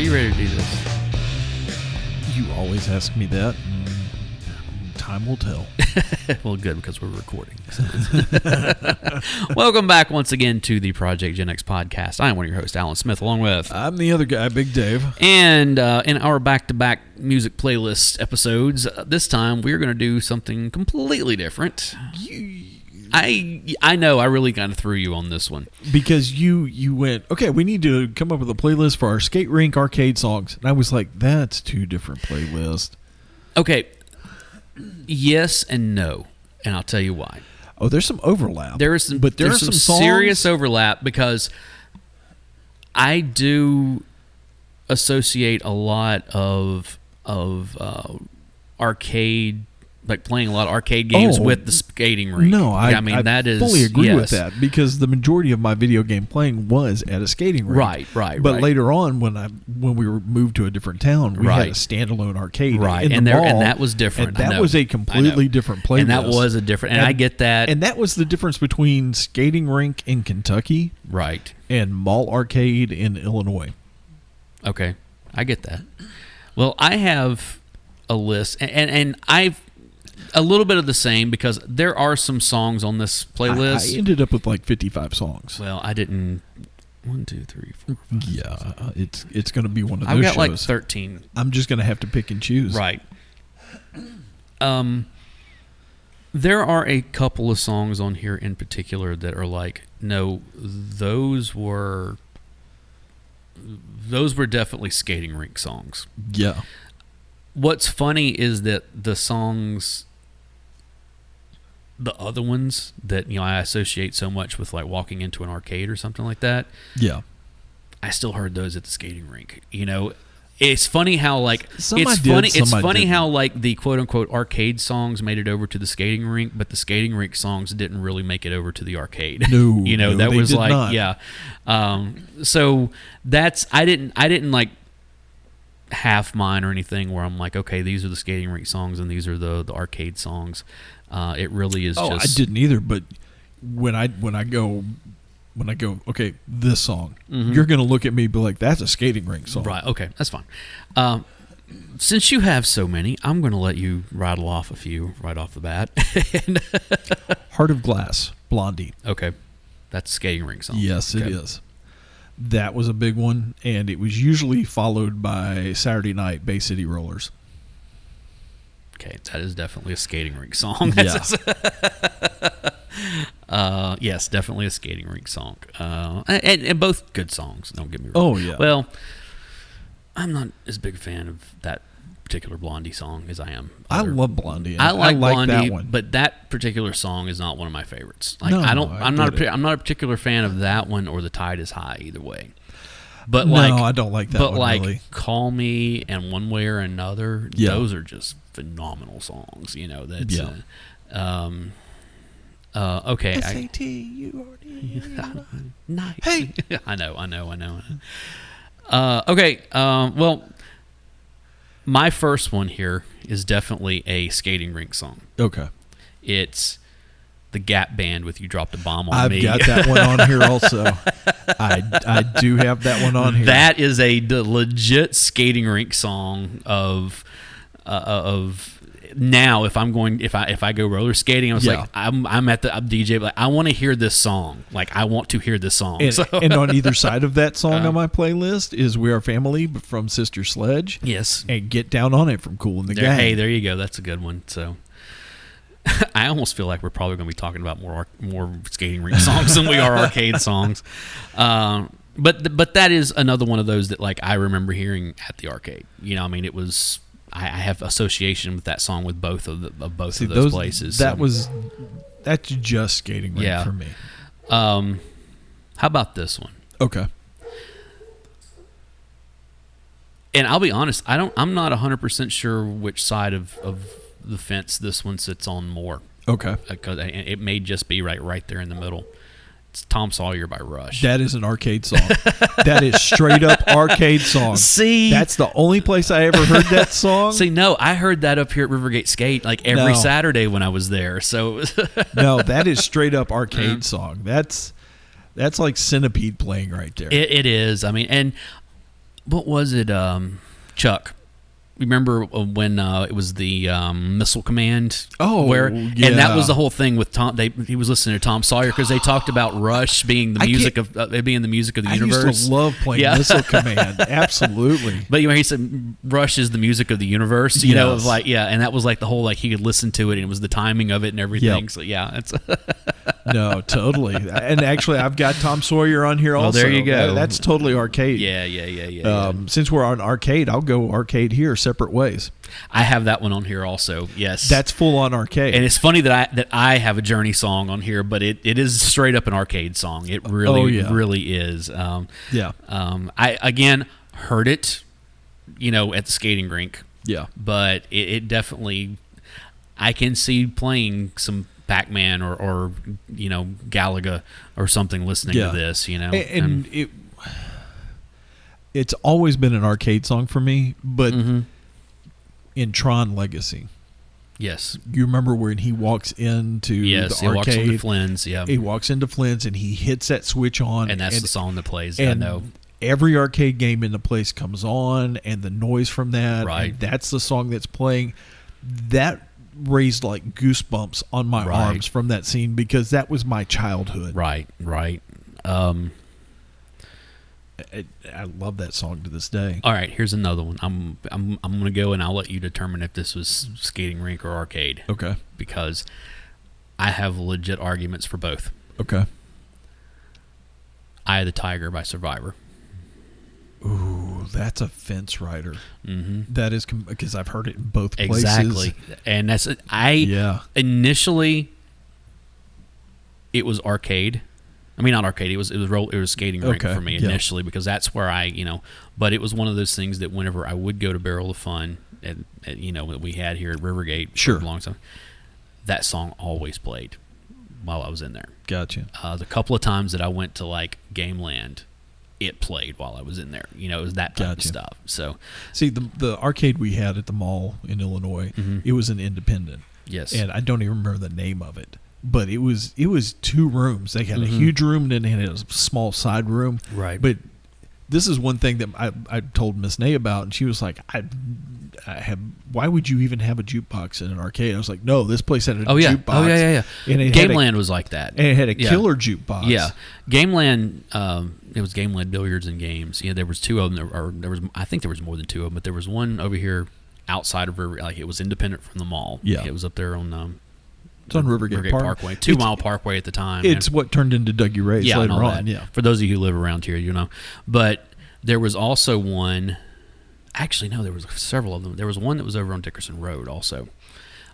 you ready to do this? You always ask me that. Time will tell. Well, good, because we're recording. So. Welcome back once again to the Project Gen X podcast. I am one of your hosts, Alan Smith, along with... I'm the other guy, Big Dave. And in our back-to-back music playlist episodes, this time we're going to do something completely different. I know, I really kind of threw you on this one. Because you went, okay, we need to come up with a playlist for our skate rink arcade songs. And I was like, that's two different playlists. Okay. Yes and no, and I'll tell you why. Oh, there's some overlap. There's some songs, serious overlap because I do associate a lot of arcade, like playing a lot of arcade games with the skating rink. No, I mean that is fully agree with that because the majority of my video game playing was at a skating rink. Right. But later on, when we were moved to a different town, we had a standalone arcade in the mall, and that was different. And that was a completely different playlist. And that was a different. And I get that. And that was the difference between skating rink in Kentucky, right, and mall arcade in Illinois. Okay, I get that. Well, I have a list, and I've. A little bit of the same because there are some songs on this playlist. I ended up with like 55 songs. Well, I didn't. 1, 2, 3, 4, 5, yeah, it's going to be one of those I've got shows. like 13. I'm just going to have to pick and choose. Right. There are a couple of songs on here in particular that are like, no, those were definitely skating rink songs. Yeah. What's funny is that the songs, the other ones that I associate so much with like walking into an arcade or something like that. Yeah, I still heard those at the skating rink. It's funny how like it's funny how like the quote unquote arcade songs made it over to the skating rink, but the skating rink songs didn't really make it over to the arcade. No, that was like not. Yeah. So that's I didn't like half mine or anything where I'm like, okay, these are the skating rink songs and these are the arcade songs. It really is just... I didn't either, but when I go, okay, this song, you're going to look at me and be like, that's a skating rink song. Right, okay, that's fine. Since you have so many, I'm going to let you rattle off a few right off the bat. Heart of Glass, Blondie. Okay, that's a skating rink song. Yes, okay. It is. That was a big one, and it was usually followed by Saturday Night Bay City Rollers. Okay, that is definitely a skating rink song. Yeah. Yes, definitely a skating rink song. And both good songs, don't get me wrong. Oh, yeah. Well, I'm not as big a fan of that particular Blondie song as I am. I love Blondie. I like Blondie, that one. but that particular song is not one of my favorites. Like no, I'm not a particular fan of that one or The Tide Is High either way. But I don't like that one. But like really. Call Me and One Way or Another, those are just phenomenal songs. That's okay. SAT-U-R-D. Nice. Hey. I know. Okay. Well, my first one here is definitely a skating rink song. Okay. It's the Gap Band with You Dropped a Bomb on Me. I've got that one on here also. I do have that one on here. That is a legit skating rink song of now. If I go roller skating, I was like, I'm at the DJ, like I want to hear this song. Like I want to hear this song. And on either side of that song on my playlist is We Are Family from Sister Sledge. Yes. And Get Down on It from Kool and the Gang. Hey, there you go. That's a good one. So I almost feel like we're probably going to be talking about more skating rink songs than we are arcade songs. But that is another one of those that like I remember hearing at the arcade. It was I have association with that song with both of those places. That's just skating rink for me. How about this one? Okay. And I'll be honest, I'm not 100% sure which side of the fence this one sits on more. Okay. Because it may just be right there in the middle. It's Tom Sawyer by Rush. That is an arcade song. That is straight up arcade song. See? That's the only place I ever heard that song. See, no, I heard that up here at Rivergate Skate like every Saturday when I was there. So no, that is straight up arcade song. That's like Centipede playing right there. It is. I mean, and what was it? Chuck. Remember when it was the Missile Command? Oh, and yeah. that was the whole thing with Tom. He was listening to Tom Sawyer because they talked about Rush being the music of the universe. I used to love playing Missile Command. Absolutely. But he said Rush is the music of the universe. You know, of like and that was like the whole like he could listen to it and it was the timing of it and everything. Yep. So it's No, totally. And actually, I've got Tom Sawyer on here also. there you go. That's totally arcade. Yeah. Since we're on arcade, I'll go arcade here, separate ways. I have that one on here also. Yes, That's full on arcade. and it's funny that I have a Journey song on here, but it is straight up an arcade song. It really really is. Yeah. I again heard it, at the skating rink. Yeah. But it definitely, I can see playing some Pac-Man or Galaga or something listening to this, And it's always been an arcade song for me, but in Tron Legacy, yes, you remember when he walks into the arcade? he walks into Flynn's, He walks into Flynn's and he hits that switch on. and that's the song that plays, and I know. Every arcade game in the place comes on, and the noise from that, Right. and that's the song that's playing. That raised like goosebumps on my arms from that scene because that was my childhood. Right. I love that song to this day. All right, here's another one. I'm going to go and I'll let you determine if this was skating rink or arcade. Okay. Because I have legit arguments for both. Okay. Eye of the Tiger by Survivor. Ooh, that's a fence rider. Mm-hmm. That is because I've heard it in both places. Exactly. And that's initially it was arcade. I mean, not arcade. It was skating rink for me initially because that's where but it was one of those things that whenever I would go to Barrel of Fun and that we had here at Rivergate for a long time, that song always played while I was in there. Gotcha. The couple of times that I went to like Gameland, it played while I was in there. It was that type of stuff. So, see, the arcade we had at the mall in Illinois, it was an independent. Yes. And I don't even remember the name of it. But it was 2 rooms. They had a huge room and then they had a small side room. Right. But this is one thing that I told Miss Nay about, and she was like, why would you even have a jukebox in an arcade? I was like, no, this place had a jukebox. Oh, yeah. And Gameland was like that. And it had a killer jukebox. Yeah. Gameland, it was Gameland Billiards and Games. There was 2 of them. I think there was more than 2 of them, but there was one over here outside of River. Like, it was independent from the mall. Yeah. It was up there on it's on Rivergate Parkway, 2 Mile Parkway at the time. It's what turned into Dougie Ray's later on. Yeah. For those of you who live around here, But there was also one. Actually, no, there was several of them. There was one that was over on Dickerson Road also.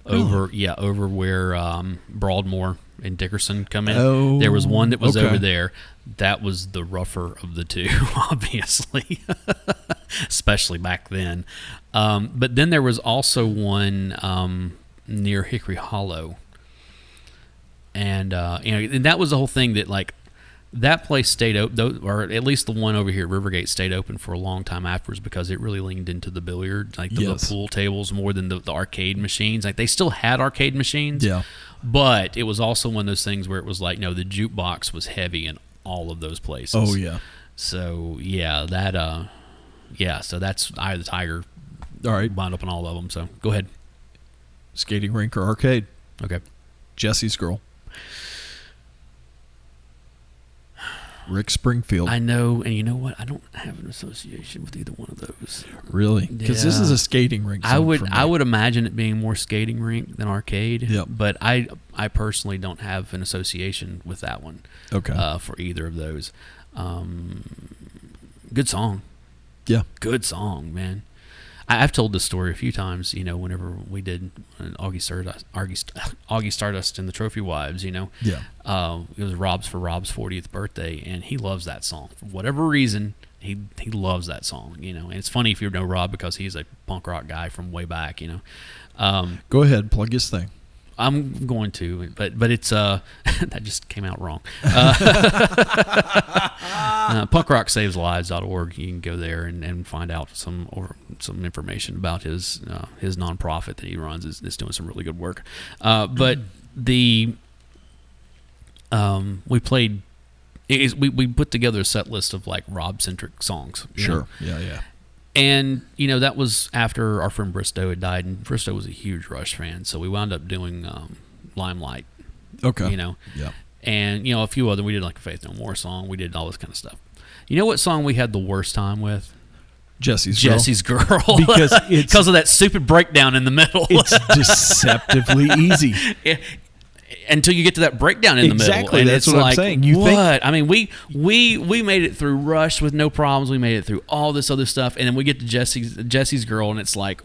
Over where Broadmoor and Dickerson come in. Oh, there was one that was over there. That was the rougher of the 2, obviously, especially back then. But then there was also one near Hickory Hollow. And and that was the whole thing that like that place stayed open, or at least the one over here at Rivergate stayed open for a long time afterwards because it really leaned into the billiard, like the pool tables more than the arcade machines. Like they still had arcade machines, but it was also one of those things where it was like, no, the jukebox was heavy in all of those places. Oh yeah. So so that's Eye of the Tiger. All right, wound up in all of them. So go ahead. Skating rink or arcade? Okay. Jesse's Girl. Rick Springfield. I know, and you know what? I don't have an association with either one of those. Really? Because this is a skating rink. I would imagine it being more skating rink than arcade. Yep. But I personally don't have an association with that one. Okay. For either of those. Good song. Yeah. Good song, man. I've told this story a few times, whenever we did Augie Stardust and the Trophy Wives, Yeah. It was Rob's 40th birthday, and he loves that song. For whatever reason, he loves that song, And it's funny if you know Rob because he's a punk rock guy from way back, Go ahead, plug his thing. I'm going to, but it's that just came out wrong. punkrocksavesliveslives.org. You can go there and find out some information about his nonprofit that he runs. Is doing some really good work. But we played we put together a set list of like Rob-centric songs. Sure. Yeah. And, that was after our friend Bristow had died, and Bristow was a huge Rush fan, so we wound up doing Limelight. Okay. Yeah. And, a few other, we did like a Faith No More song, we did all this kind of stuff. You know what song we had the worst time with? Jesse's Girl. Because of that stupid breakdown in the middle. It's deceptively easy. Until you get to that breakdown in the middle. Exactly, And that's it's what like, I'm saying. I mean, we made it through Rush with no problems. We made it through all this other stuff. And then we get to Jesse's Girl, and it's like,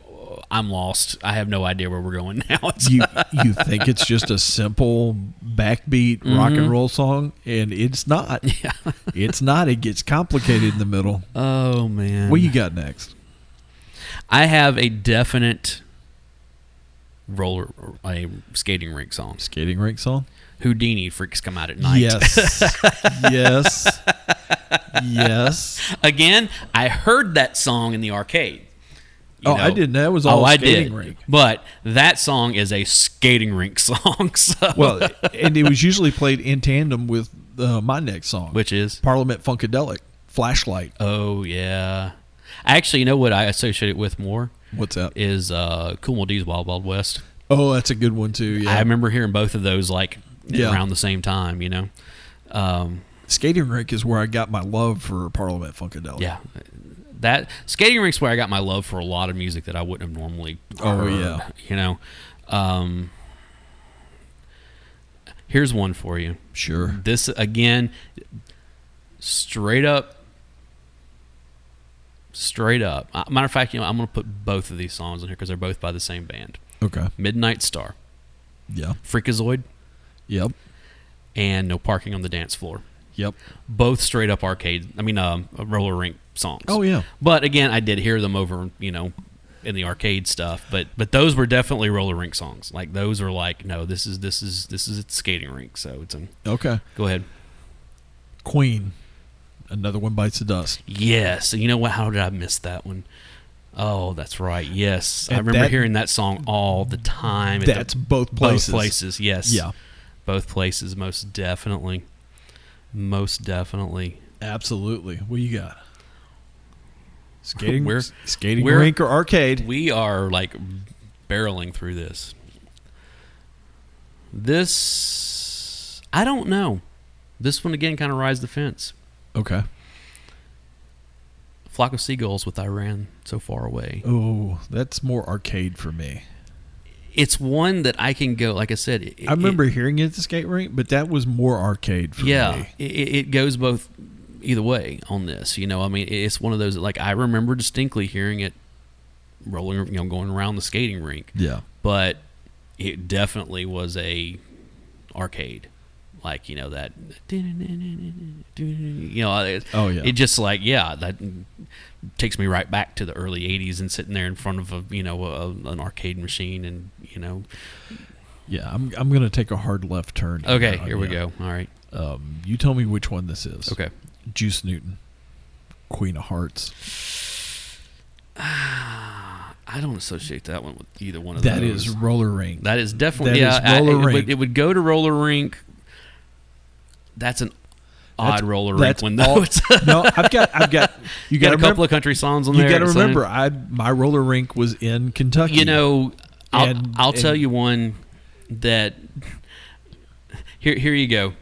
I'm lost. I have no idea where we're going now. You think it's just a simple backbeat rock and roll song, and it's not. Yeah. It's not. It gets complicated in the middle. Oh, man. What you got next? I have a definite a skating rink song. Skating rink song? Houdini, Freaks Come Out at Night. Yes. Yes. Again, I heard that song in the arcade. I didn't. That was all skating rink. But that song is a skating rink song. So. Well, and it was usually played in tandem with my next song. Which is? Parliament Funkadelic, Flashlight. Oh, yeah. Actually, you know what I associate it with more? What's that? Is Kool Moe Dee's Wild Wild West. Oh, that's a good one, too. Yeah. I remember hearing both of those around the same time, Skating rink is where I got my love for Parliament Funkadelic. Yeah. That skating rink's where I got my love for a lot of music that I wouldn't have normally heard. Here's one for you. Sure. This, again, straight up. Matter of fact, I'm going to put both of these songs in here because they're both by the same band. Okay. Midnight Star. Yeah. Freakazoid. Yep. And No Parking on the Dance Floor. Yep. Both straight up roller rink songs. Oh, yeah. But again, I did hear them over, in the arcade stuff. But those were definitely roller rink songs. Like those are like, no, this is at the skating rink. So it's okay. Go ahead. Queen. Another One Bites the Dust. Yes. You know what? How did I miss that one? Oh, that's right. Yes. I remember hearing that song all the time. That's both places. Both places, yes. Yeah. Both places, most definitely. Most definitely. Absolutely. What do you got? Skating We're rink or arcade? We are like barreling through this. This, I don't know. This one again kind of rides the fence. Okay. Flock of Seagulls with I Ran So Far Away. Oh, that's more arcade for me. It's one that I can go, like I said. I remember hearing it at the skate rink, but that was more arcade for me. Yeah, it goes both either way on this. It's one of those, like, I remember distinctly hearing it rolling, going around the skating rink. Yeah. But it definitely was a arcade. Like, that, oh, yeah. It just like, that takes me right back to the early 80s and sitting there in front of an arcade machine and, Yeah, I'm going to take a hard left turn. Okay, here we go. All right. You tell me which one this is. Okay. Juice Newton, Queen of Hearts. I don't associate that one with either one of those. That is roller rink. That is definitely, rink. It would go to roller rink. That's an odd roller rink one, though. No, I've got. You got a couple of country songs on there. You got to remember, my roller rink was in Kentucky. I'll tell you one that. Here you go.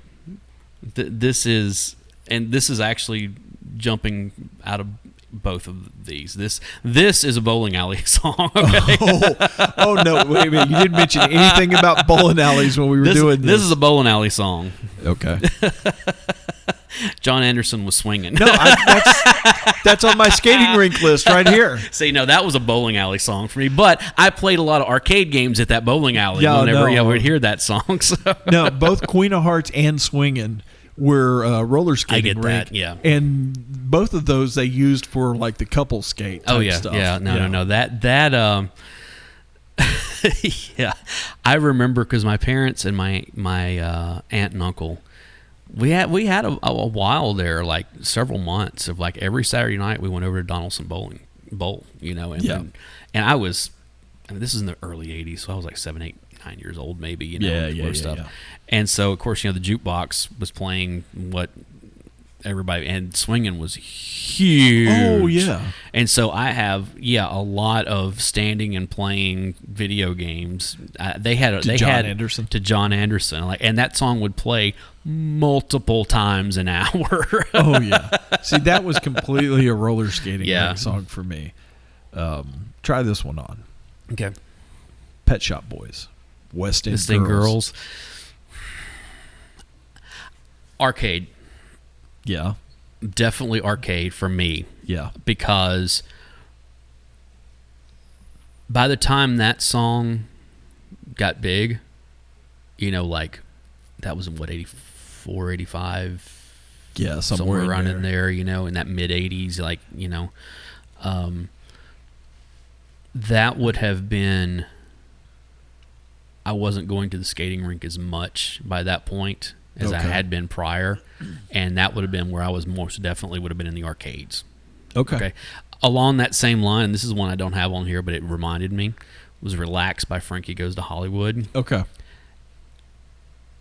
This is actually jumping out of both of these. This is a bowling alley song. Okay? Oh no! Wait a minute. You didn't mention anything about bowling alleys when we were doing this. This is a bowling alley song. Okay. John Anderson was swinging. No, that's on my skating rink list right here. See, no, that was a bowling alley song for me. But I played a lot of arcade games at that bowling alley whenever I would hear that song. So. No, both Queen of Hearts and Swingin' were roller skating rink. I get that, yeah. And both of those they used for like the couple skate type stuff. Yeah, no. That yeah. I remember because my parents and my aunt and uncle, we had a while there, like several months of like every Saturday night we went over to Donaldson Bowl, and I was, this is in the early 80s, so I was like 7, 8, 9 years old maybe, stuff. Yeah. And so of course, the jukebox was playing what everybody, and swinging was huge. Oh yeah. And so I have a lot of standing and playing video games. They had John Anderson. To John Anderson, and that song would play multiple times an hour. Oh yeah. See, that was completely a roller skating Yeah. rink song for me. Try this one on. Okay. Pet Shop Boys, West End Girls. Arcade. Yeah. Definitely arcade for me. Yeah. Because by the time that song got big, that was in 84, 85? Yeah, somewhere in around there. in there, in that mid-80s, that would have been, I wasn't going to the skating rink as much by that point as I had been prior, and that would have been where I was most definitely would have been in the arcades. Okay. Along that same line, this is one I don't have on here, but it reminded me, was Relax by Frankie Goes to Hollywood. Okay.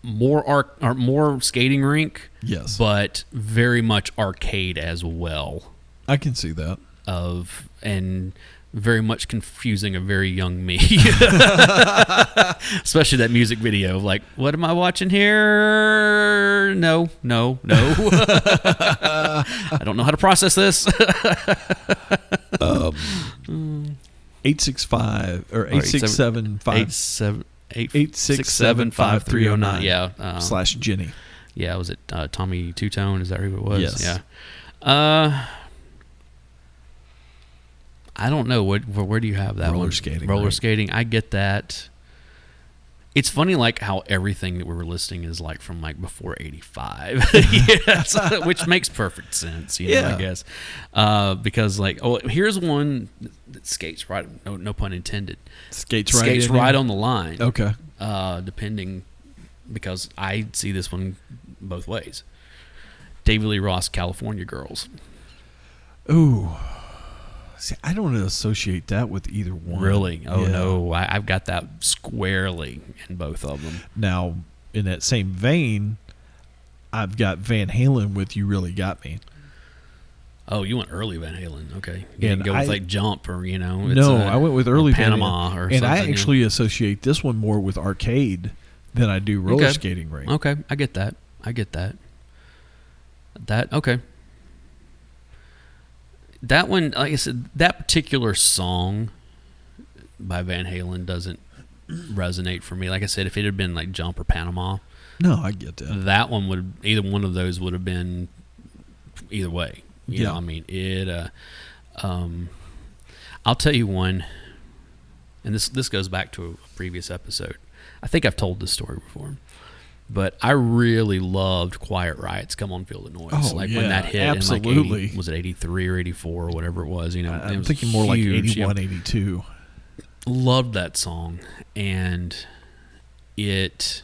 More skating rink, yes, but very much arcade as well. I can see that. And very much confusing a very young me. Especially that music video of what am I watching here? No. I don't know how to process this. 865 or 867-5309. Yeah. / Jenny. Yeah, was it Tommy Two-Tone? Is that who it was? Yes. Yeah. I don't know. Where do you have that roller one? Skating. Roller right? skating. I get that. It's funny, how everything that we were listing is from before 85, yes, which makes perfect sense, I guess, because here's one that skates right, no pun intended, skates right on the line. Okay. Depending, because I see this one both ways. David Lee Roth, California Girls. Ooh. See, I don't associate that with either one. Really? Oh, no. I've got that squarely in both of them. Now, in that same vein, I've got Van Halen with You Really Got Me. Oh, you went early Van Halen. Okay. You And didn't go with Jump or, I went with early Panama Van Halen. or and something. I actually associate this one more with arcade than I do roller skating rink. Okay. I get that. Okay. That one, like I said, that particular song by Van Halen doesn't resonate for me. Like I said, if it had been Jump or Panama, no, I get that. That one either one of those would have been either way. You know, I mean, I'll tell you one, and this goes back to a previous episode. I think I've told this story before. But I really loved Quiet Riot's "Come On Feel the Noise." Oh, when that hit, absolutely. Was it 83 or 84 or whatever it was? I'm was thinking more huge. 81, 82. Loved that song, and it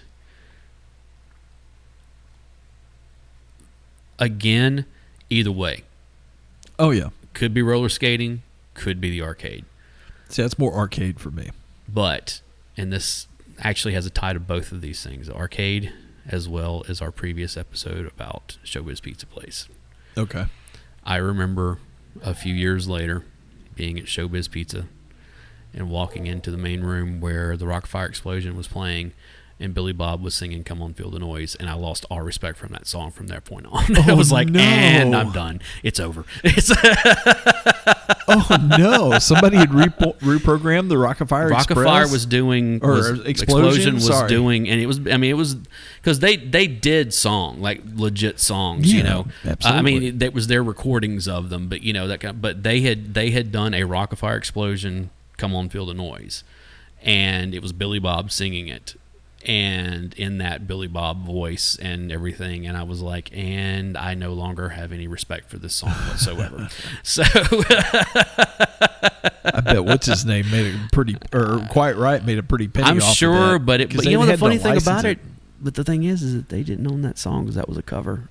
again, either way. Oh yeah, could be roller skating, could be the arcade. See, that's more arcade for me. But this actually has a tie to both of these things, arcade as well as our previous episode about Showbiz Pizza Place. Okay. I remember a few years later being at Showbiz Pizza and walking into the main room where the Rock-Fire Explosion was playing and Billy Bob was singing "Come On Feel the Noise," and I lost all respect from that song from that point on. I was like, and I'm done. It's over. Oh no! Somebody had reprogrammed the Rock-afire Express. Rock-afire was doing, Explosion was doing, and it was because they did legit songs. Yeah, absolutely. I mean, that was their recordings of them, but but they had done a Rock-afire Explosion, "Come On Feel the Noise," and it was Billy Bob singing it. And in that Billy Bob voice and everything, and I was like, and I no longer have any respect for this song whatsoever. So I bet what's his name made a pretty, or Quiet Riot made a pretty penny. I'm off sure, of that, but the funny thing about it. But the thing is that they didn't own that song because that was a cover.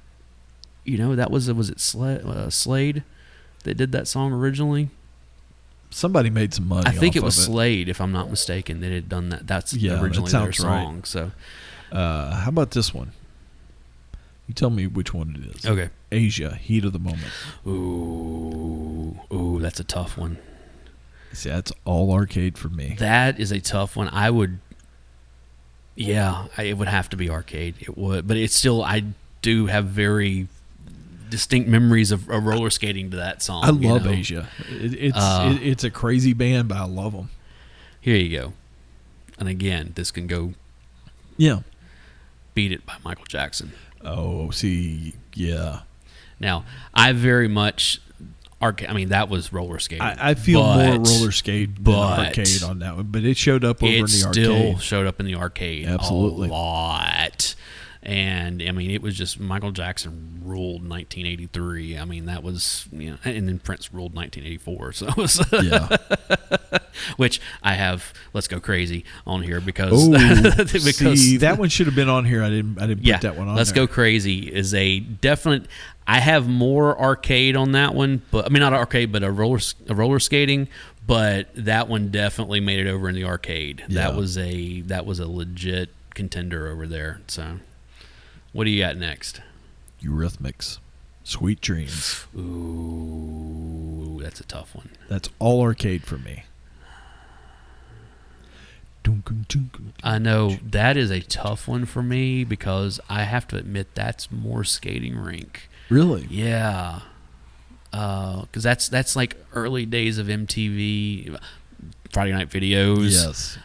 That was it Slade that did that song originally. Somebody made some money. I think off it was of Slade, if I'm not mistaken, that had done that. That's originally their song. Right. So, how about this one? You tell me which one it is. Okay. Asia, Heat of the Moment. Ooh, that's a tough one. See, that's all arcade for me. That is a tough one. I would, it would have to be arcade. It would, but it's still, I do have very distinct memories of roller skating to that song. I love Asia. It's a crazy band, but I love them. Here you go. And again, this can go. Yeah. Beat It by Michael Jackson. Oh, see, yeah. Now, I very much that was roller skating. I feel more roller skate than arcade on that one, but it showed up over in the arcade. It still showed up in the arcade. Absolutely. A lot. And it was just Michael Jackson ruled 1983. That was, and then Prince ruled 1984. So it was, which I have Let's Go Crazy on here because see, that one should have been on here. I didn't put that one on. Let's Go Crazy is a definite. I have more arcade on that one, but not arcade, but a roller skating. But that one definitely made it over in the arcade. Yeah. That was a legit contender over there. So. What do you got next? Eurythmics, Sweet Dreams. Ooh, that's a tough one. That's all arcade for me. I know that is a tough one for me because I have to admit that's more skating rink. Really? Yeah. Because that's like early days of MTV, Friday Night Videos. Yes.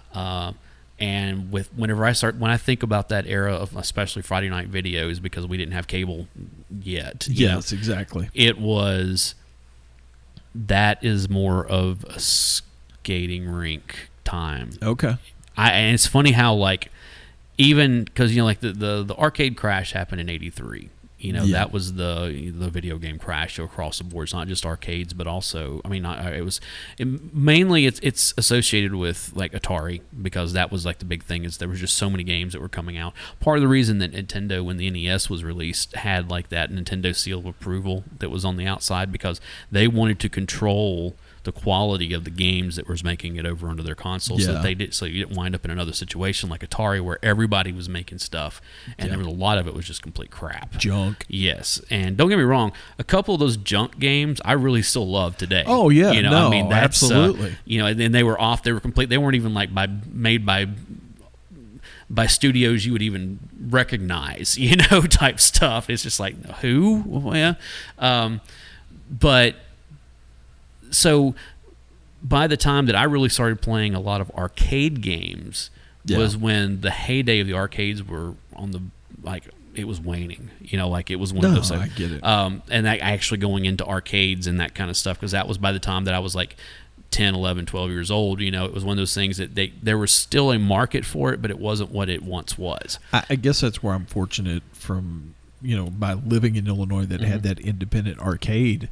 And when I think about that era of especially Friday Night Videos, because we didn't have cable yet. Yes, exactly. That is more of a skating rink time. Okay. And it's funny how even because the arcade crash happened in '83. That was the video game crash across the board. It's not just arcades, but also, mainly it's associated with Atari, because that was the big thing, is there was just so many games that were coming out. Part of the reason that Nintendo, when the NES was released, had that Nintendo seal of approval that was on the outside, because they wanted to control the quality of the games that was making it over onto their console, so you didn't wind up in another situation like Atari where everybody was making stuff and there was a lot of it was just complete crap, junk. Yes, and don't get me wrong, a couple of those junk games I really still love today. Oh yeah, that's, absolutely. And they were off. They were complete. They weren't even made by studios you would even recognize, type stuff. It's just who? Well, yeah, but. So by the time that I really started playing a lot of arcade games was when the heyday of the arcades were on the, it was waning, it was one of those. I get it. And actually going into arcades and that kind of stuff, because that was by the time that I was 10, 11, 12 years old, it was one of those things that there was still a market for it, but it wasn't what it once was. I guess that's where I'm fortunate from, by living in Illinois that had that independent arcade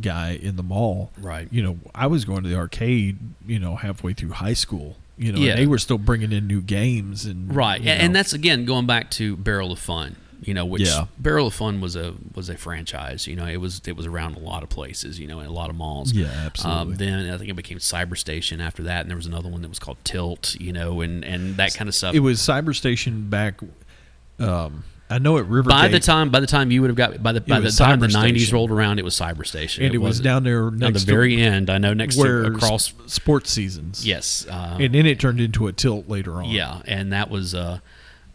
guy in the mall. Right. I was going to the arcade, halfway through high school, and they were still bringing in new games. And right. And that's, again, going back to Barrel of Fun, which Barrel of Fun was a franchise. It was around a lot of places, in a lot of malls. Yeah, absolutely. Then I think it became Cyberstation after that, and there was another one that was called Tilt, and that kind of stuff. It was Cyberstation back. I know at River. By the time you would have got by the time the '90s rolled around, it was Cyberstation, and it was down there next to the very end. I know next to across Sports Seasons. Yes, and then it turned into a Tilt later on. Yeah, and that was, but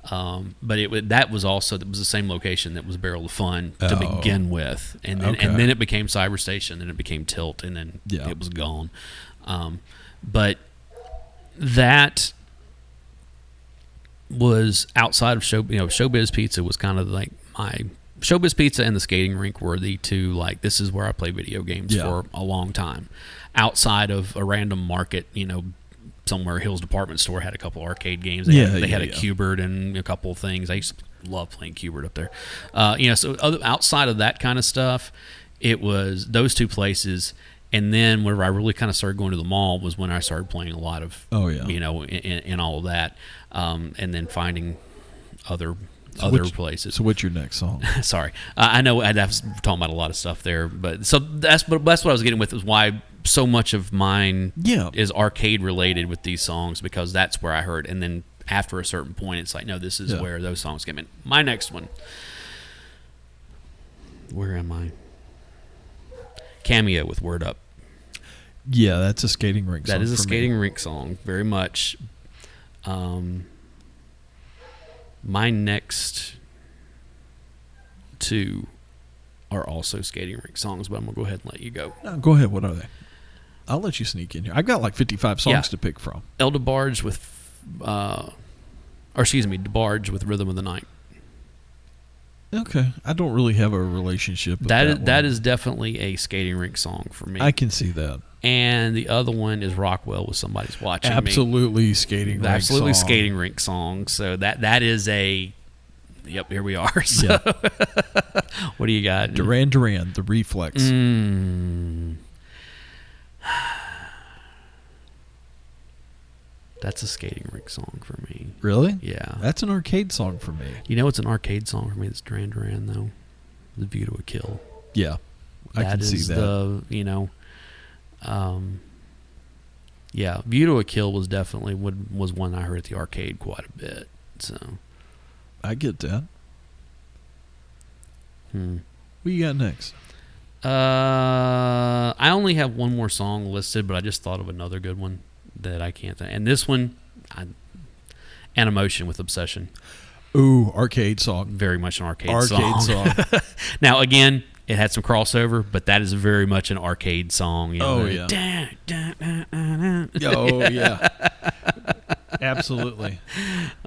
that was the same location that was Barrel of Fun to begin with, and then it became Cyberstation, and it became Tilt, and then it was gone. But that was outside of Showbiz Pizza was kind of my Showbiz Pizza and the skating rink were the two, this is where I play video games for a long time. Outside of a random market, somewhere Hills Department Store had a couple arcade games. They had a Q*bert and a couple of things. I used to love playing Q*bert up there. So outside of that kind of stuff, it was those two places. And then whenever I really kind of started going to the mall was when I started playing a lot of, in all of that, and then finding other places. So what's your next song? Sorry, I know I was talking about a lot of stuff there, but that's what I was getting with is why so much of mine is arcade related with these songs, because that's where I heard, and then after a certain point, it's like, no, this is Yeah. where those songs came in. My next one. Where am I? Cameo with Word Up. Yeah, that's a skating rink song. That is a for skating me. rink song, very much. My next two are also skating rink songs, but I'm going to go ahead and let you go. No, go ahead. What are they? I'll let you sneak in here. I've got like 55 songs Yeah. to pick from. El DeBarge with, DeBarge with Rhythm of the Night. Okay. I don't really have a relationship with That one. is definitely a skating rink song for me. I can see that. And the other one is Rockwell with Somebody's Watching Me. Absolutely skating rink Absolutely song. skating rink song. So that is a. Yep, here we are. So, Yeah. what do you got? Duran Duran, The Reflex. That's a skating rink song for me. Really? Yeah. That's an arcade song for me. You know, it's an arcade song for me. That's Duran Duran though. The View to a Kill. Yeah. I can see that. Yeah, View to a Kill was definitely was one I heard at the arcade quite a bit. So I get that. Hmm. What you got next? I only have one more song listed, but I just thought of another good one that I can't think. And this one, Animotion with Obsession. Ooh, arcade song. Very much an arcade song. song. Now, again, it had some crossover, but that is very much an arcade song. You know, Oh, yeah. Oh, yeah. Absolutely.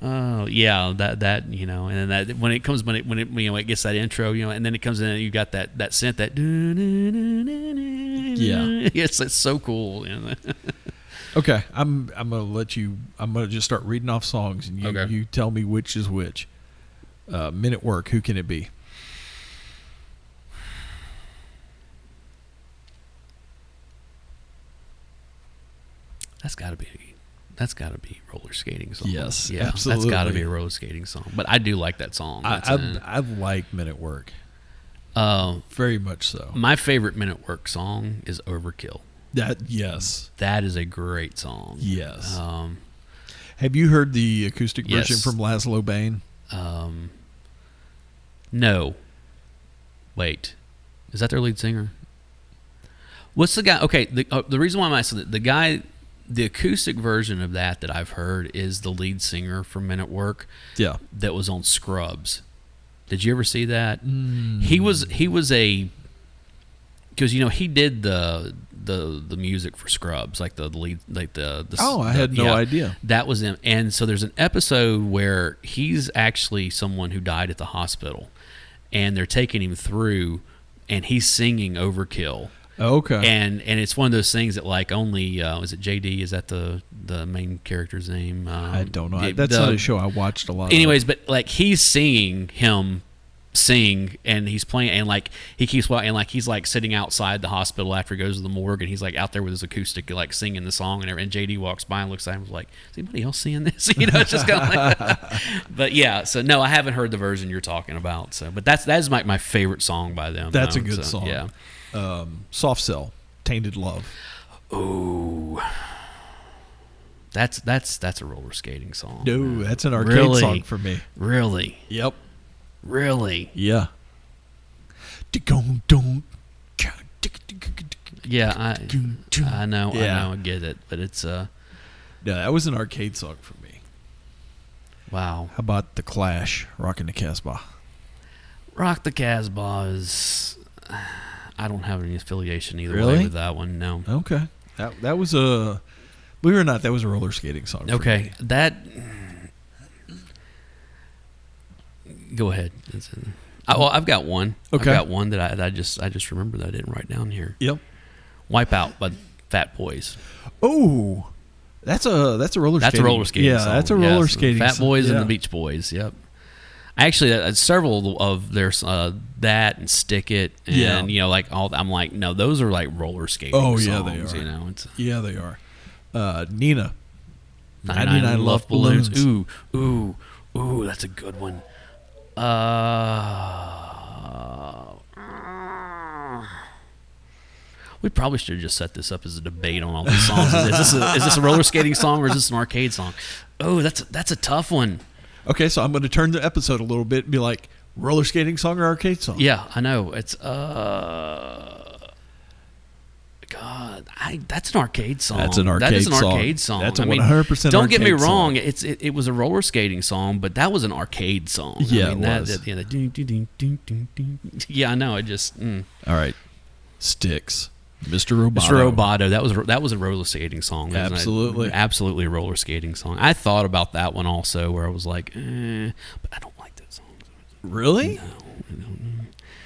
Oh yeah, that you know, and then that when it it gets that intro, you know, and then it comes in and you got that synth that Yeah. it's so cool. You know? Okay, I'm gonna let you. I'm gonna just start reading off songs, and Okay. you tell me which is which. Men at Work. Who can it be? That's got to be roller skating song. Yes, yeah, absolutely. That's got to be a roller skating song. But I do like that song. I like Men at Work. Very much so. My favorite Men at Work song is Overkill. Yes. That is a great song. Yes. Have you heard the acoustic version Yes. from Laszlo Bain? No. Wait. Is that their lead singer? What's the guy? Okay, the reason why I'm asking that, the acoustic version of that I've heard is the lead singer from Men at Work Yeah. that was on Scrubs. Did you ever see that? He was a, because you know he did the music for Scrubs, like the lead, like the I had no idea. That was him. And so there's an episode where he's actually someone who died at the hospital, and they're taking him through, and he's singing Overkill. Okay. And it's one of those things that like only is it JD? Is that the main character's name? I don't know. That's not a show I watched a lot. Anyways, but like he's seeing him sing, and he's playing, and like he keeps walking, and like he's like sitting outside the hospital after he goes to the morgue, and he's like out there with his acoustic, like singing the song, and everything. And JD walks by and looks at him, and was like, "Is anybody else seeing this?" You know, it's just kind of like. But yeah, so no, I haven't heard the version you're talking about. So, but that is my favorite song by them. That's though, a good song. Yeah. Soft Cell, Tainted Love. Ooh. That's a roller skating song. No, that's an arcade Really? song for me. Really? Yep. Really? Yeah. Yeah, I know, Yeah. I get it, but it's Yeah, that was an arcade song for me. wow. How about The Clash, Rockin' the Casbah? Rock the Casbah is. I don't have any affiliation either Really? way with that one. No. Okay. That was a, believe it or not, that was a roller skating song. For Okay, me. that. Go ahead. I've got one. Okay. I've got one that I just remember that I didn't write down here. Yep. Wipeout by Fat Boys. Oh, that's a roller skating. That's a roller skating Yeah, song. that's a roller Yes, skating Fat song. Boys and Yeah. the Beach Boys. Yep. Actually, several of their that and Stick It and Yeah. you know like all. I'm like, no, those are like roller skating. Oh, yeah, songs, they are. You know, it's Yeah, they are. Nina. 99 Love Balloons. Ooh, that's a good one. Well, We probably should have just set this up as a debate on all these songs. Is this a roller skating song or is this an arcade song? Oh, that's a tough one. Okay, so I'm going to turn the episode a little bit and be like, roller skating song or arcade song? Yeah, I know. It's that's an arcade song. That's an arcade song. That is an arcade song. That's a 100% don't get me arcade wrong. song. It was a roller skating song, but that was an arcade song. Yeah, I mean, it was. Yeah, I know. It just. All right, Styx, Mr. Roboto. Mr. Roboto. That was a roller skating song. Absolutely. Absolutely a roller skating song. I thought about that one also, where I was like, but I don't like that song. Really? No, I don't know.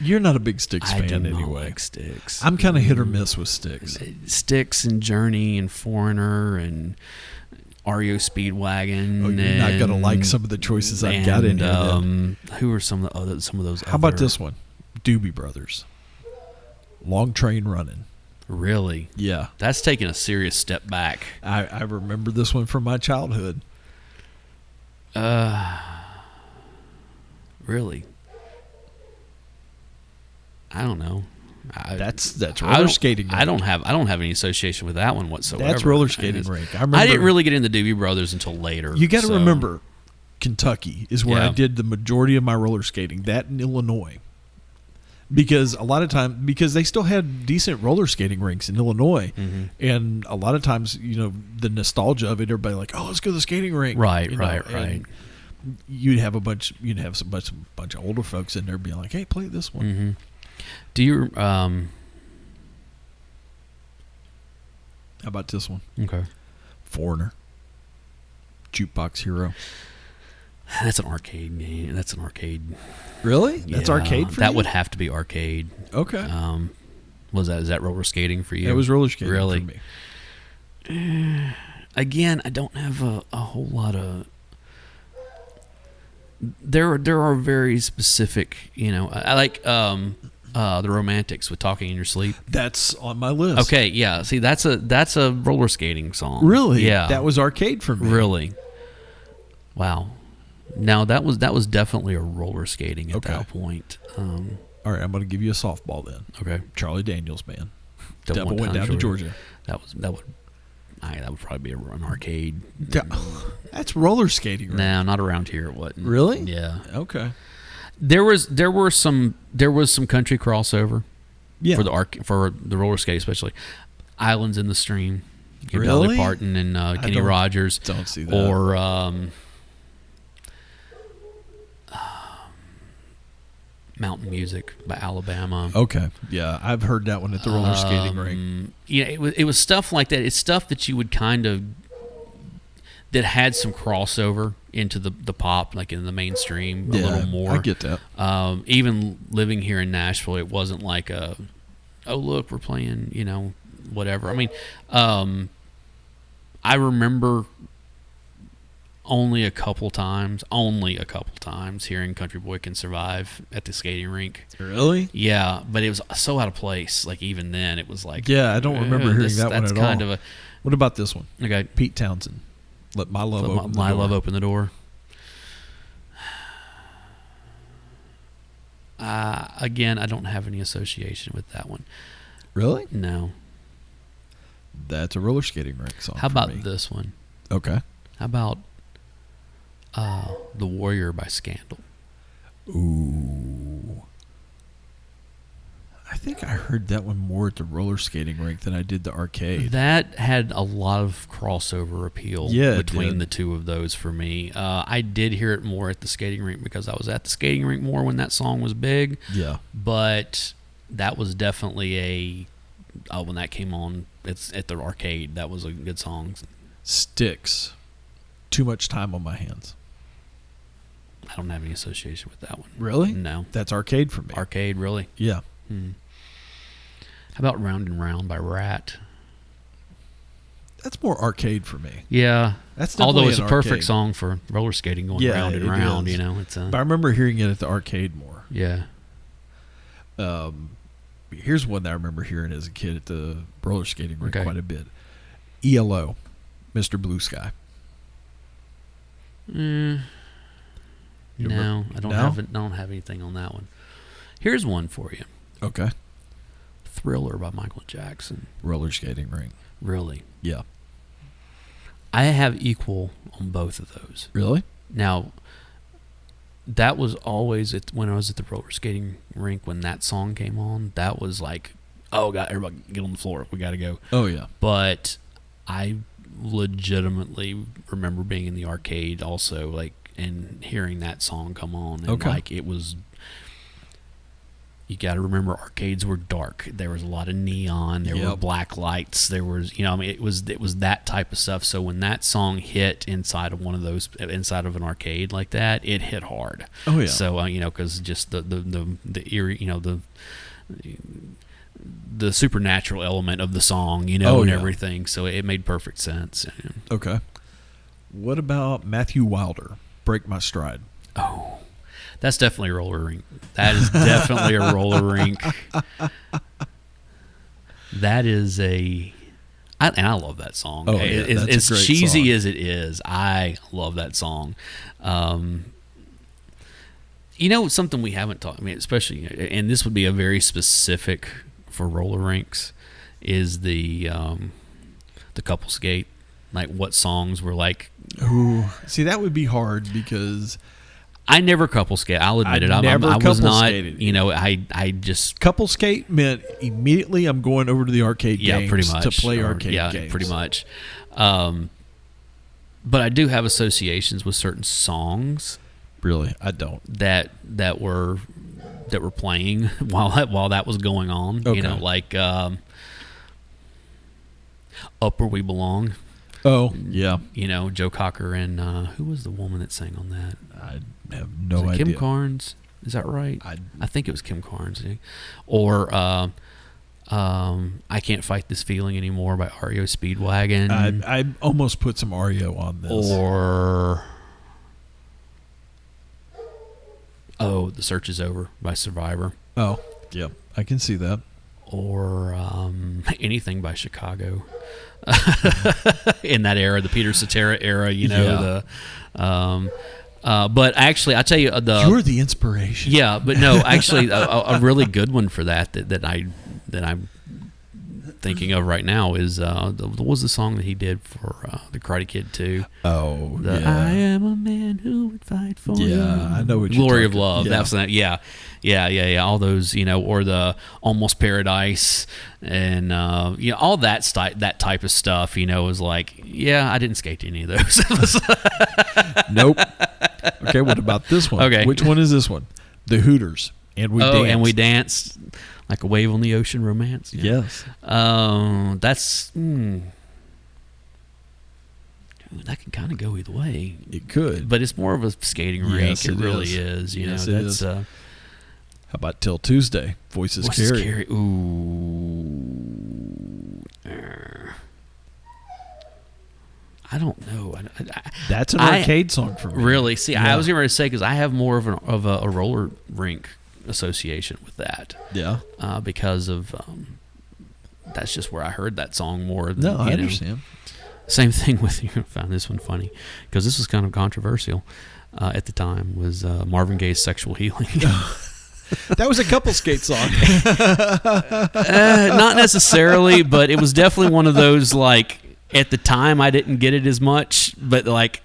You're not a big Styx I fan do not anyway. like Styx. I'm kind of hit or miss with Styx. Styx and Journey and Foreigner and REO Speedwagon. Oh, you're not gonna like some of the choices I've got in here. Who are some of those? How about this one? Doobie Brothers. Long Train Running. Really? Yeah. That's taking a serious step back. I remember this one from my childhood. Really? I don't know. That's roller skating rink. I don't have any association with that one whatsoever. That's roller skating rink. I didn't really get into Doobie Brothers until later. You got to remember, Kentucky is where Yeah. I did the majority of my roller skating. That in Illinois, because a lot of times they still had decent roller skating rinks in Illinois, and a lot of times the nostalgia of it. Everybody like, oh, let's go to the skating rink. Right. You'd have a bunch of older folks in there being like, hey, play this one. Mm-hmm. Do you How about this one? Okay. Foreigner. Jukebox Hero. That's an arcade game. That's an arcade. Really? That's Yeah, arcade for that you? would have to be arcade. Okay. Is that roller skating for you? It was roller skating really? for me. Again, I don't have a whole lot of. There are very specific. I like the Romantics with Talking in Your Sleep. That's on my list. Okay, yeah. See, that's a roller skating song. Really? Yeah. That was arcade for me. Really. Wow. Now that was definitely a roller skating at that point. All right, I'm going to give you a softball then. Okay. Charlie Daniels Band. Devil Went down to Georgia. That would probably be an arcade. That's roller skating. Right? No, not around here. It wasn't. Really? Yeah. Okay. There was some country crossover. Yeah. For the roller skate, especially Islands in the Stream. Really? Dolly Parton and Kenny Rogers. Don't see that. Or Mountain Music by Alabama. Okay. Yeah, I've heard that one at the roller skating rink. It was stuff like that. It's stuff that you would that had some crossover into the pop, like in the mainstream a little more. I get that. Even living here in Nashville, it wasn't like oh look, we're playing, whatever. I mean, I remember only a couple times hearing Country Boy Can Survive at the skating rink. Really? Yeah, but it was so out of place. Like even then, it was like, yeah, I don't remember hearing that one at all. Kind of what about this one? Okay, Pete Townsend. Let My Love Open the Door. My Love Open the Door. Again, I don't have any association with that one. Really? No. That's a roller skating rink song. How about me. this one? Okay. How about The Warrior by Scandal? Ooh. I think I heard that one more at the roller skating rink than I did the arcade. That had a lot of crossover appeal between the two of those for me. I did hear it more at the skating rink because I was at the skating rink more when that song was big. Yeah. But that was definitely when that came on, it's at the arcade. That was a good song. Styx. Too Much Time on My Hands. I don't have any association with that one. Really? No. That's arcade for me. Arcade, really? Yeah. How about Round and Round by Rat? That's more arcade for me. Yeah. That's although it's a arcade. perfect song for roller skating, going round and round. Is. It's but I remember hearing it at the arcade more. Yeah. Here's one that I remember hearing as a kid at the roller skating rink quite a bit. ELO, Mr. Blue Sky. No, I don't have anything on that one. Here's one for you. Okay. Thriller by Michael Jackson. Roller skating rink. Really, Yeah. I have equal on both of those. Really? Now, that was always when I was at the roller skating rink when that song came on. That was like, oh God, everybody get on the floor. We got to go. Oh yeah. But I legitimately remember being in the arcade also, like, and hearing that song come on. And Okay. like it was. You got to remember, arcades were dark. There was a lot of neon. There were Yep. black lights. There was, I mean, it was that type of stuff. So when that song hit inside of inside of an arcade like that, it hit hard. Oh yeah. So because just the eerie, the supernatural element of the song, Oh, and yeah. everything. So it made perfect sense. Okay. What about Matthew Wilder? Break My Stride. Oh, that's definitely a roller rink. That is definitely a roller rink. That is and I love that song. Oh, yeah, that's a As great cheesy song. as it is, I love that song. Something we haven't talked. I mean, especially, and this would be a very specific for roller rinks, is the couple skate. Like, what songs were like? Ooh. See, that would be hard because I never couple skate. I'll admit it. I never was couple not. skated. I just. couple skate meant immediately I'm going over to the arcade Yeah, games pretty much to play arcade yeah, games. pretty much. But I do have associations with certain songs Really, I don't. that were playing while that was going on. Okay. Like Up Where We Belong. Oh, yeah. Joe Cocker and who was the woman that sang on that? I have no Was it idea. Kim Carnes? Is that right? I think it was Kim Carnes. Or I Can't Fight This Feeling Anymore by REO Speedwagon. I almost put some REO on this. Or The Search Is Over by Survivor. Oh, yeah. I can see that. Or anything by Chicago. In that era, the Peter Cetera era, Yeah. but actually, I tell you, You're the inspiration. yeah, but no, actually, a really good one for that I'm thinking of right now is what was the song that he did for the Karate Kid 2? Oh, The yeah. I am a man who would fight for you. Yeah, I know what you're Glory of talking- Love. yeah. That's that. Yeah. All those, or the Almost Paradise, and all that type of stuff. Was like, I didn't skate to any of those. Nope. Okay, what about this one? Okay. Which one is this one? The Hooters. And we danced. and we danced like a wave on the ocean romance. Yes. That's. That can kind of go either way. It could. But it's more of a skating rink. Yes, it it really is. is. Yes, it That's is. How about Till Tuesday? Voices Voices Carry. Carry. Ooh. I don't know. That's an I- arcade song for me. Really? See, Yeah. I was going to say, because I have more of a roller rink association with that Yeah. because of that's just where I heard that song more. Than, No, I you know. understand. Same thing with you. I found this one funny because this was kind of controversial at the time. Was Marvin Gaye's "Sexual Healing"? That was a couple skate song. Not necessarily, but it was definitely one of those, like, at the time I didn't get it as much, but like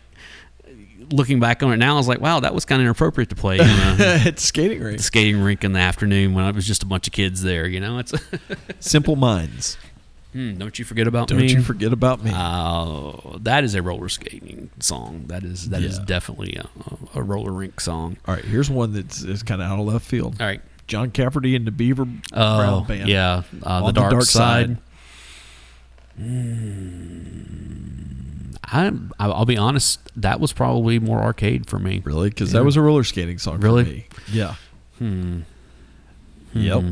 looking back on it now, I was like, wow, that was kind of inappropriate to play in a It's skating rink. skating rink in the afternoon when it was just a bunch of kids there. It's Simple Minds. Don't you forget about Don't me. you forget about me. That is a roller skating song. That is Yeah. definitely a roller rink song. All right, here's one that's kind of out of left field. All right. John Cafferty and the Beaver Brown Band. Yeah, On the dark side. I'll be honest. That was probably more arcade for me. Really? Because Yeah. that was a roller skating song Really? for me. Yeah. Yep.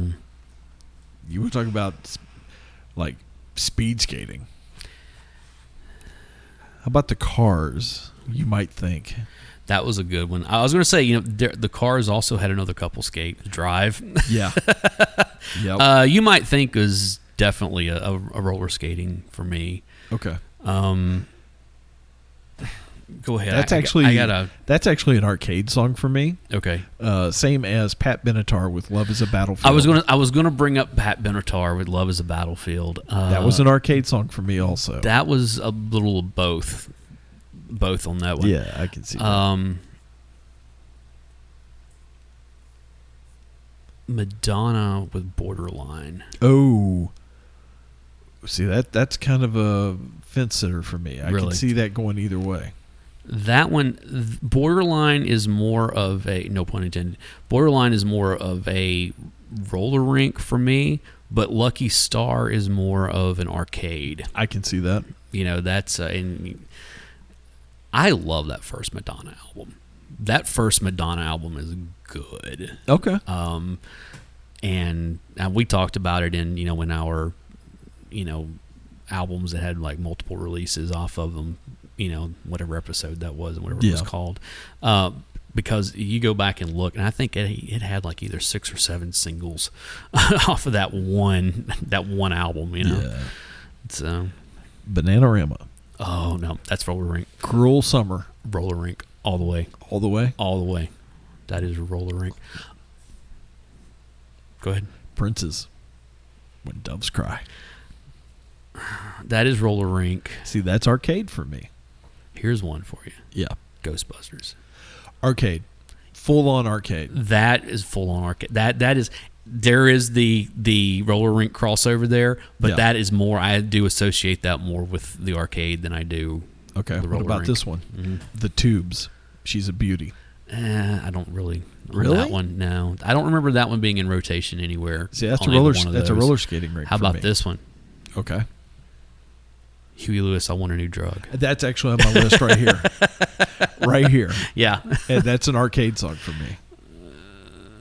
You were talking about, like, speed skating. How about the Cars, you might think? That was a good one. I was going to say, the Cars also had another couple skate, Drive. Yeah. Yep. You might think is definitely a roller skating for me. Okay. Go ahead. That's that's actually an arcade song for me. Okay. Same as Pat Benatar with "Love Is a Battlefield." I was gonna bring up Pat Benatar with "Love Is a Battlefield." That was an arcade song for me, also. That was a little of both on that one. Yeah, I can see that. Madonna with "Borderline." Oh, see that's kind of a fence sitter for me. I Really? can see that going either way. That one, Borderline is more of a, no pun intended, Borderline is more of a roller rink for me, but Lucky Star is more of an arcade. I can see that. You know, that's, and I love that first Madonna album. That first Madonna album is good. Okay. And we talked about it in, in our, albums that had like multiple releases off of them, whatever episode that was and whatever it was called. Because you go back and look, and I think it had like either 6 or 7 singles off of that one album, Yeah. So, Bananarama. oh no, that's Roller Rink. Cruel Summer. Roller Rink all the way. All the way. All the way. That is Roller Rink. Go ahead. Prince's When Doves Cry. That is Roller Rink. See, that's arcade for me. Here's one for you. Yeah. Ghostbusters. Arcade. Full on arcade. That is full on arcade. That is, there is the roller rink crossover there, but that is more, I do associate that more with the arcade than I do. Okay. The What about rink. this one? Mm-hmm. The Tubes. She's a Beauty. I don't really on Really? that one. No, I don't remember that one being in rotation anywhere. See, that's on a roller. either one of That's a those. roller skating rink. How for about me. this one? Okay. Huey Lewis, I Want a New Drug. That's actually on my list right here. Right here. Yeah. And that's an arcade song for me.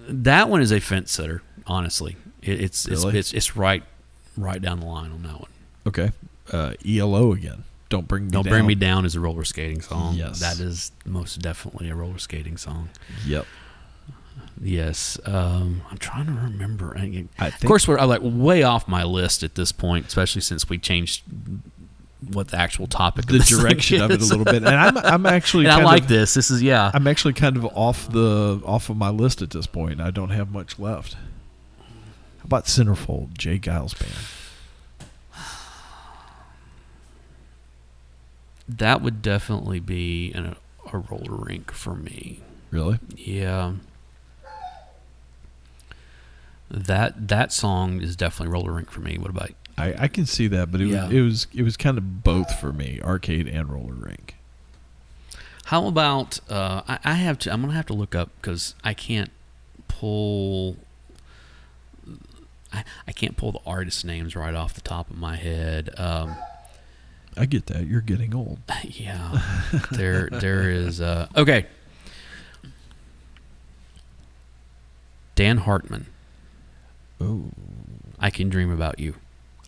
That one is a fence sitter, honestly. It's Really? it's right down the line on that one. Okay. ELO again. Don't Bring Me Down. Don't Bring Me Down is a roller skating song. Yes. That is most definitely a roller skating song. Yep. Yes. I'm trying to remember. Of course, we're like way off my list at this point, especially since we changed what the actual topic the of this direction thing of it a is. little bit. And I'm actually And I kind like of, this. This is, yeah. I'm actually kind of off of my list at this point. I don't have much left. How about Centerfold, Jay Giles Band? That would definitely be a roller rink for me. Really? Yeah. That song is definitely roller rink for me. What about you? I can see that, but it was kind of both for me, arcade and roller rink. How about I'm gonna have to look up because I can't pull. I can't pull the artist names right off the top of my head. I get that. You're getting old. Yeah, there is. Okay, Dan Hartman. Oh, I Can Dream About You.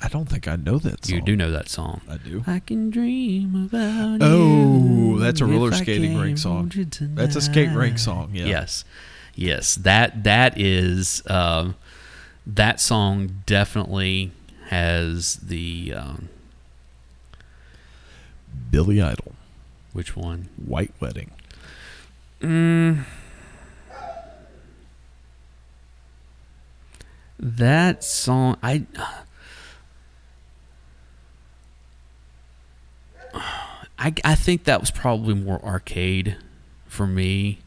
I don't think I know that song. You do know that song. I do. I can dream about Oh, you. that's a roller if I skating can't rink song. hold you That's a skate rink tonight. song. Yeah. Yes. That is that song definitely has the Billy Idol, which one? White Wedding. That song I think that was probably more arcade for me.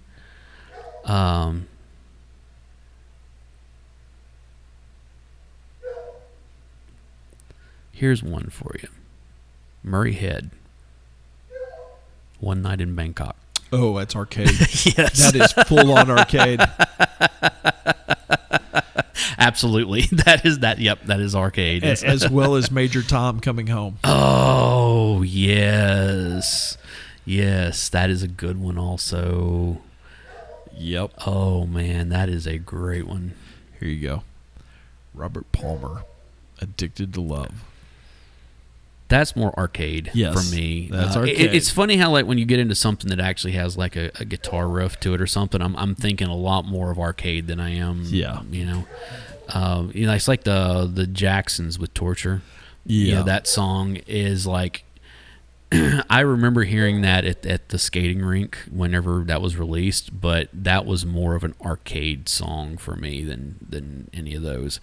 Here's one for you. Murray Head. One Night in Bangkok. Oh, that's arcade. Yes. That is full on arcade. Absolutely. That is arcade. As well as Major Tom Coming Home. Oh, yes. Yes, that is a good one also. Yep. Oh, man, that is a great one. Here you go. Robert Palmer, Addicted to Love. That's more arcade Yes, for me. that's arcade. It's funny how like when you get into something that actually has like a guitar riff to it or something, I'm thinking a lot more of arcade than I am. Yeah. It's like the Jacksons with Torture. Yeah. That song is like I remember hearing that at the skating rink whenever that was released, but that was more of an arcade song for me than any of those.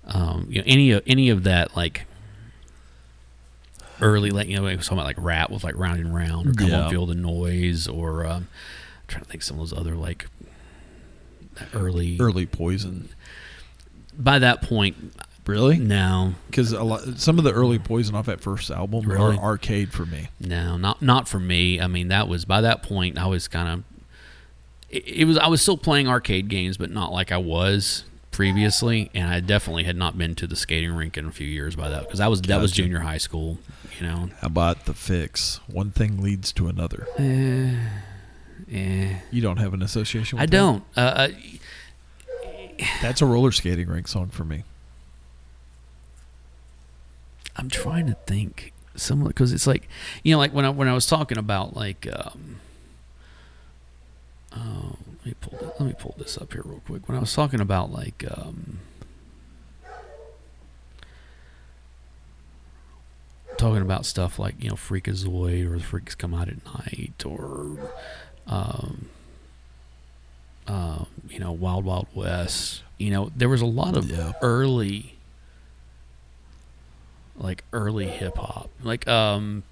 Any of that like early, like we was talking about like Rat with like Round and Round, or Come On Feel the Noise, or I'm trying to think some of those other like early Poison. By that point, really, no, because some of the early Poison off that first album really? are arcade for me. No, not for me. I mean, that was by that point I was kind of I was still playing arcade games, but not like I was previously, and I definitely had not been to the skating rink in a few years by that, because that was junior high school. How about The Fix? One thing leads to another. You don't have an association with I don't. That's a roller skating rink song for me. I'm trying to think some, because it's like like when I was talking about like let me pull this up here real quick. When I was talking about like talking about stuff like Freakazoid or The Freaks Come Out at Night, or Wild Wild West, there was a lot of early hip hop, like Run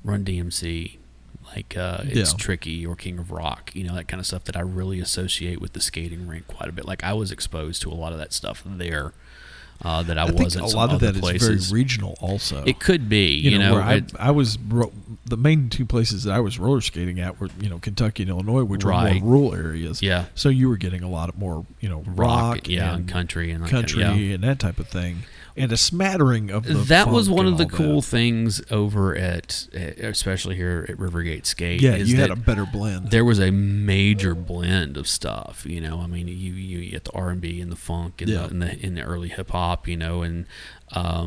DMC, like It's Tricky, or King of Rock, that kind of stuff that I really associate with the skating rink quite a bit. Like I was exposed to a lot of that stuff there. That I wasn't. Think a lot of that places. Is very regional. Also, it could be. Where I was the main two places that I was roller skating at were Kentucky and Illinois, which were more rural areas. Yeah. So you were getting a lot of more rock, and country and and that type of thing, and a smattering of the that was funk one of the and all cool that. things over especially here at Rivergate Skate. Yeah, is you that had a better blend. There was a major blend of stuff. I mean, you get the R&B and the funk and in the early hip hop. And I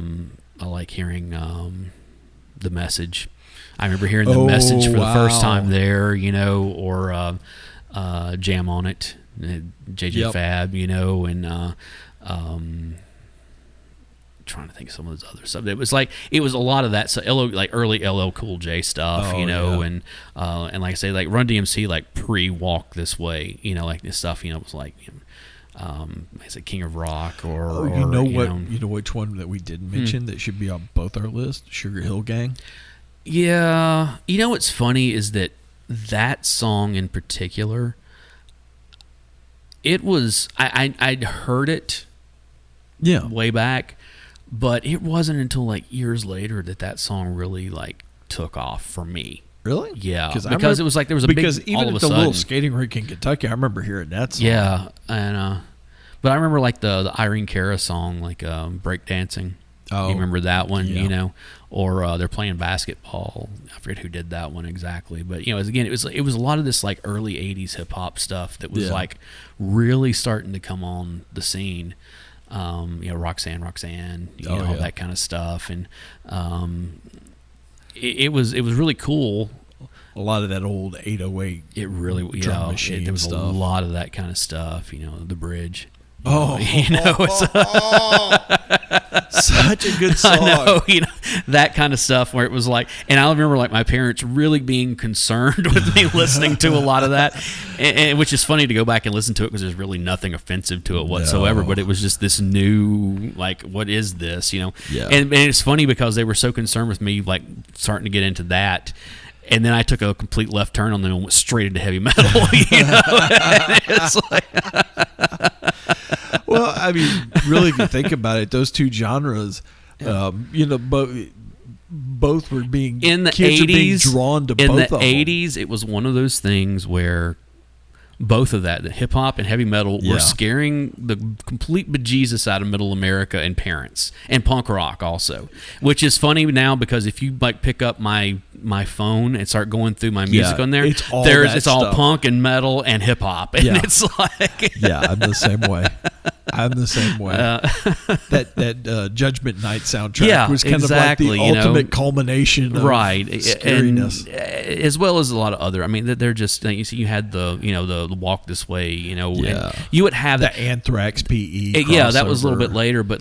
like hearing The Message. I remember hearing The Message for the first time there, or Jam on It, JJ Fab, and trying to think of some of those other stuff. It was a lot of that, so early LL Cool J stuff, and like I say, like Run DMC, like pre-Walk This Way, like this stuff, was like. I said King of Rock, or you know which one that we didn't mention that should be on both our lists? Sugar Hill Gang. Yeah, what's funny is that song in particular, it was I'd heard it, way back, but it wasn't until like years later that song really like took off for me. Really? Yeah, because it was like there was a big, even all of at a the sudden, little skating rink in Kentucky, I remember hearing that song. Yeah, and but I remember like the Irene Cara song, like Break Dancing. Oh, you remember that one? Or they're playing basketball. I forget who did that one exactly, but it was a lot of this like early '80s hip hop stuff that was like really starting to come on the scene. Roxanne, all that kind of stuff, and it was really cool. A lot of that old 808. It really, drum machine there was stuff. a lot of that kind of stuff. The Bridge. It's such a good song. I know, that kind of stuff where it was like, and I remember like my parents really being concerned with me listening to a lot of that, and which is funny to go back and listen to it because there's really nothing offensive to it whatsoever. No. But it was just this new, like, what is this? Yeah. And it's funny because they were so concerned with me like starting to get into that. And then I took a complete left turn on them and went straight into heavy metal. It's like well, I mean, really, if you think about it, those two genres, both were being in the kids 80s, are being drawn to both of them. In the 80s, it was one of those things where both of that, the hip hop and heavy metal, were scaring the complete bejesus out of middle America and parents, and punk rock also. Which is funny now because if you like pick up my phone and start going through my music on there, it's all punk and metal and hip hop, and it's like I'm the same way. That Judgment Night soundtrack was kind of like the ultimate culmination of scariness. And, as well as a lot of other. I mean, they're just you had the Walk This Way, and you would have the Anthrax PE. Yeah, that was a little bit later, but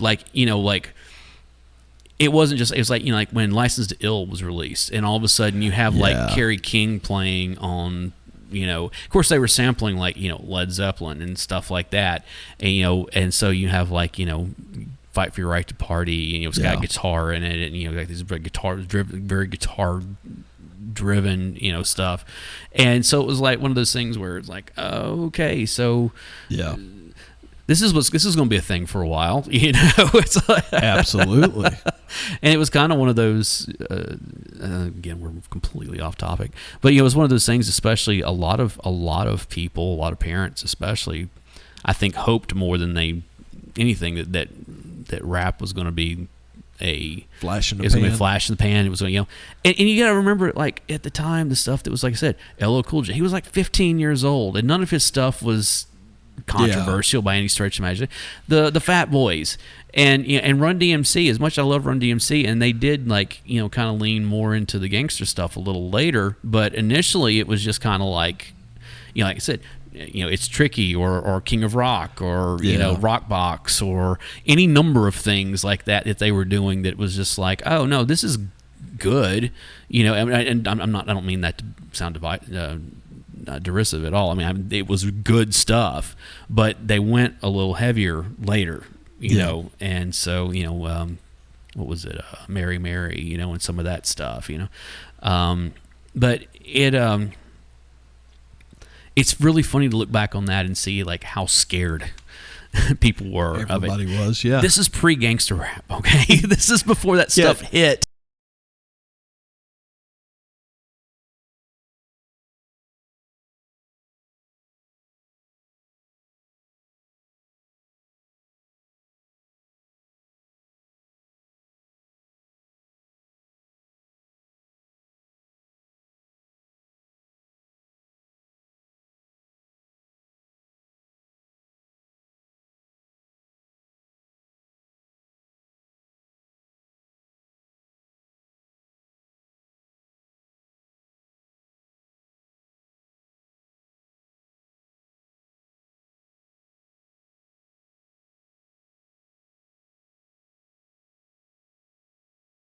it wasn't just, it was like, you know, like when License to Ill was released, and all of a sudden you have like Kerry King playing on, you know, of course they were sampling like, you know, Led Zeppelin and stuff like that, and you know, and so you have like, you know, Fight for Your Right to Party, and you know, it's got guitar in it, and you know, like this very guitar driven, you know, stuff, and so it was like one of those things where it's like, oh, okay, so this is going to be a thing for a while, you know. It's like, absolutely. And it was kind of one of those. Again, we're completely off topic, but you know, it was one of those things. Especially a lot of people, a lot of parents, especially, I think, hoped more than anything that rap was going to be a flash in the pan. It was going to be a flash in the pan. It was going, you know, and you got to remember, like at the time, the stuff that was, like I said, LL Cool J. He was like 15 years old, and none of his stuff was controversial by any stretch of imagination. The Fat Boys and, you know, and Run DMC, as much as I love Run DMC, and they did, like, you know, kind of lean more into the gangster stuff a little later, but initially it was just kind of like, you know, like I said, you know, It's Tricky or King of Rock or you know, Rock Box or any number of things like that they were doing that was just like, oh no, this is good, you know. And I'm not, I don't mean that to sound derisive at all. I mean, it was good stuff, but they went a little heavier later, you know. And so, you know, what was it, Mary Mary, you know, and some of that stuff, you know. But it's really funny to look back on that and see like how scared people were of it. Everybody was, yeah. This is pre-gangster rap, okay? This is before that stuff hit.